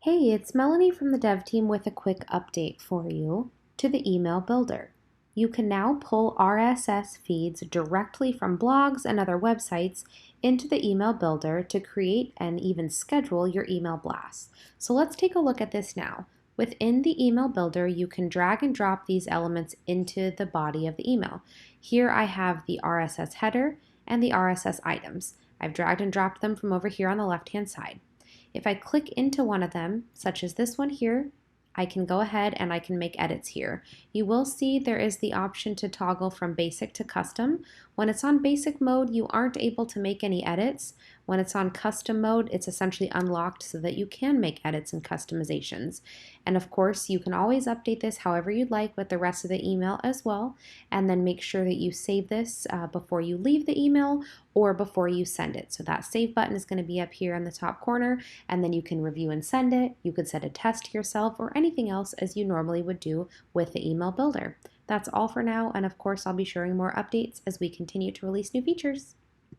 Hey, it's Melanie from the dev team with a quick update for you to the email builder. You can now pull RSS feeds directly from blogs and other websites into the email builder to create and even schedule your email blasts. So let's take a look at this now. Within the email builder, you can drag and drop these elements into the body of the email. Here I have the RSS header and the RSS items. I've dragged and dropped them from over here on the left-hand side. If I click into one of them, such as this one here, I can go ahead and I can make edits here. You will see there is the option to toggle from basic to custom. When it's on basic mode, you aren't able to make any edits. When it's on custom mode, it's essentially unlocked so that you can make edits and customizations. And of course, you can always update this however you'd like with the rest of the email as well, and then make sure that you save this before you leave the email or before you send it. So that save button is going to be up here in the top corner, and then you can review and send it. You could set a test to yourself or anything else as you normally would do with the email builder. That's all for now, and of course I'll be sharing more updates as we continue to release new features.